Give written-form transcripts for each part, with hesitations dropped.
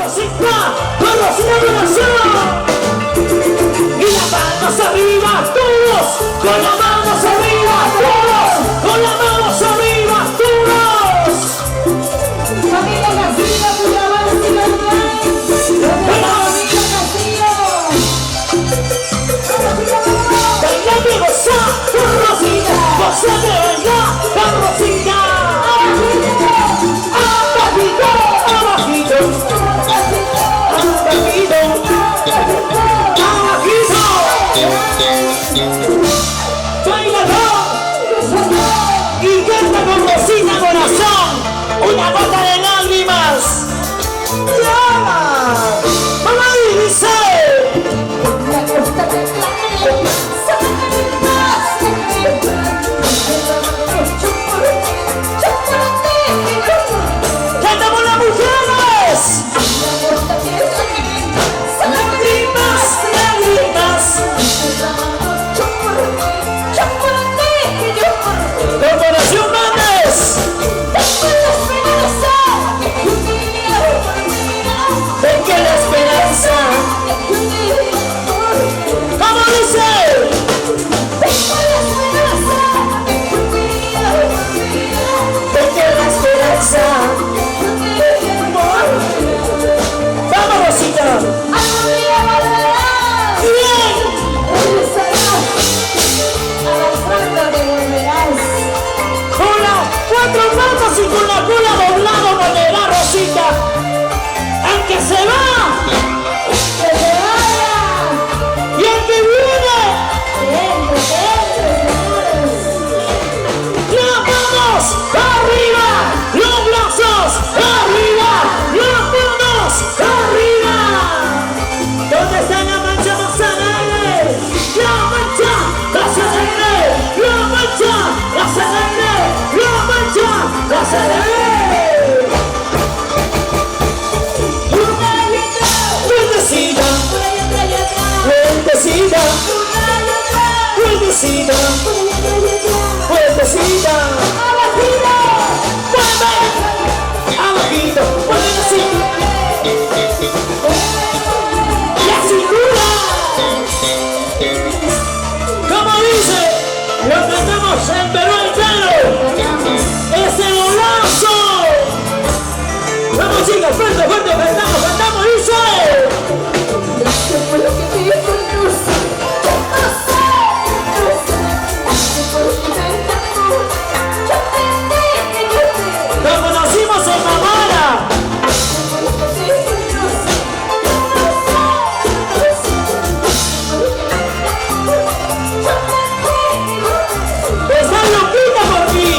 Rosita, corazón. Y las manos arriba, todos, con las manos arriba, todos, con las manos arriba, todos. Familia Castillo, cuya mano si lo trae. Familia Castillo. Bailando y gozar con Rosita, gozando de bailar con Rosita. Abajito, abajito, abajito, abajito. Bailalo y canta con Rosita corazón, una gota de lágrimas. ¡Llama! ¡Mamá dice! La costa de playa, ¡Cantamos las mujeres! ¡Lágrimas, lágrimas! ¡Corporación Méndez! ¡Ven que la esperanza! ¿Cómo dice? ¡Ven que la esperanza! ¡Vamos, Rosita! ¡Bien! Con las cuatro manos y con la cola doblada volverá Rosita. Aunque se va, ¡Que se vaya! y el que viene, las manos arriba, los brazos arriba, las manos arriba. ¿Dónde está la mancha más alegre? La mancha más alegre, la mancha más alegre, la mancha más alegre. Fuertecita, fuertecita, fuertecita, fuertecita. Mueve, abajito, fuertecita. La cintura. Como dice, lo cantamos en Perú entero. ¡Ese golazo! Vamos chicos, fuerte, fuerte, cantamos, dice. Lo conocimos en Mamara. Está loquita por mí.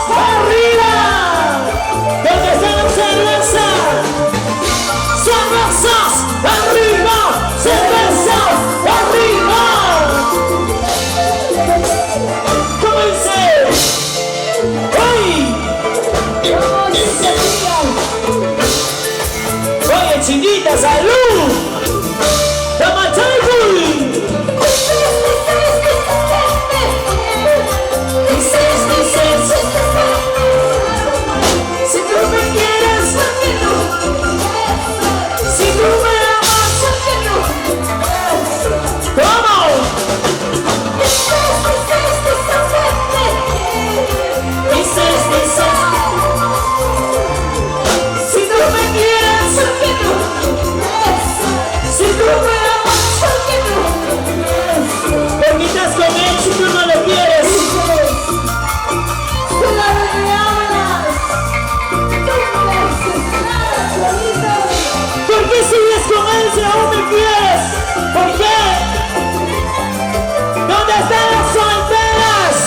arriba. ¿Dónde están las cervezas? Cervezas, arriba, cervezas, arriba. ¿Cómo dice? ¡Uy! Oye, chiquita, salud. ¡Toma, Chaibuy! Dices, si tú me quieres, si tú me amas, ¿cómo? Dices, si tú me quieres, si tú me amas, ¿por qué estás con él si tú no lo quieres? ¿Por qué sigues con él si aún me quieres? ¿Por qué? ¿Dónde están las solteras?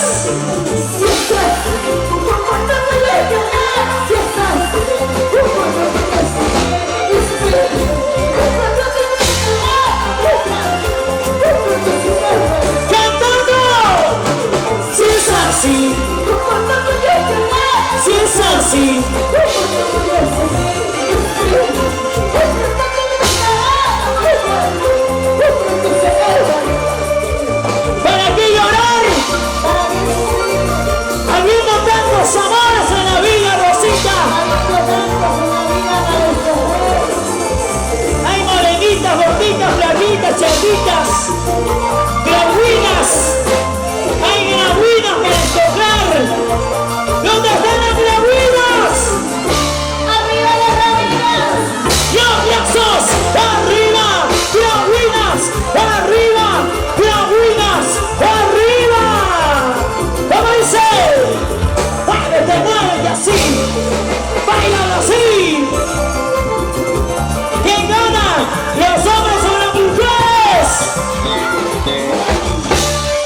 ¡Cantando! Si es así, si es así. ¿Para qué llorar? Habiendo tantos amores en la vida, Rosita. Hay morenitas, gorditas, flaquitas, chanditas, grabuinas. Hay grabuinas para escoger. ¿Dónde están las grabuinas? ¡Arriba las rabinas! ¡Yo, aplausos! ¡Arriba! ¡Grabuinas! ¡Arriba! ¡Grabuinas! ¡Arriba! ¿Cómo dice? ¡Muévete, muévete así! ¡Báilalo así! ¿Quién gana? ¿Los hombres o las mujeres?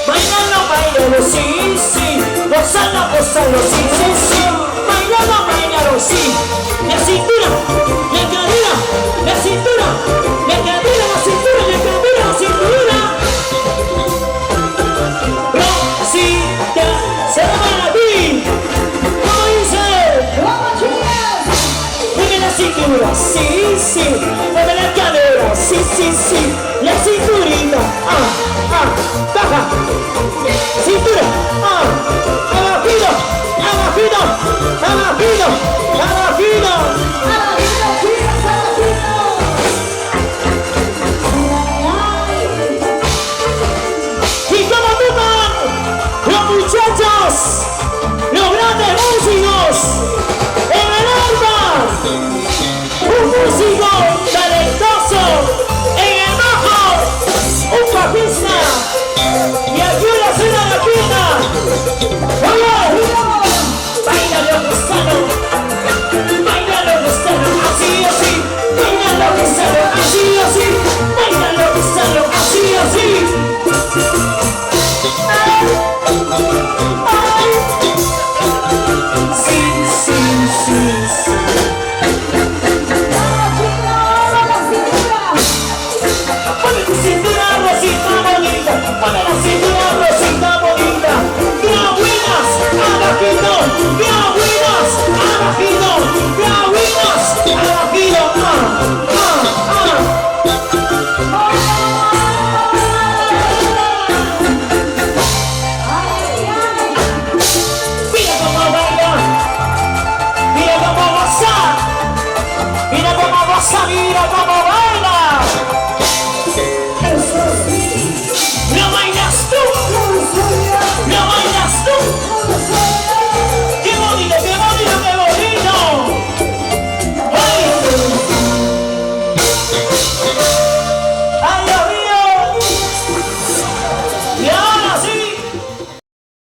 Bailalo, bailalo, sí, sí. Gozalo, gozalo, sí, sí, sí. Bailalo, bailalo, sí. La cintura, la cadera, la cintura, la cadera, la cintura, la cadera, la cintura. Rosita, se va a ti. ¿Cómo dice? Mueve la cintura, sí, sí. Mueve la cadera, sí, sí, sí. La cinturita, baja. Cintura, abajito, abajito, abajito, abajito.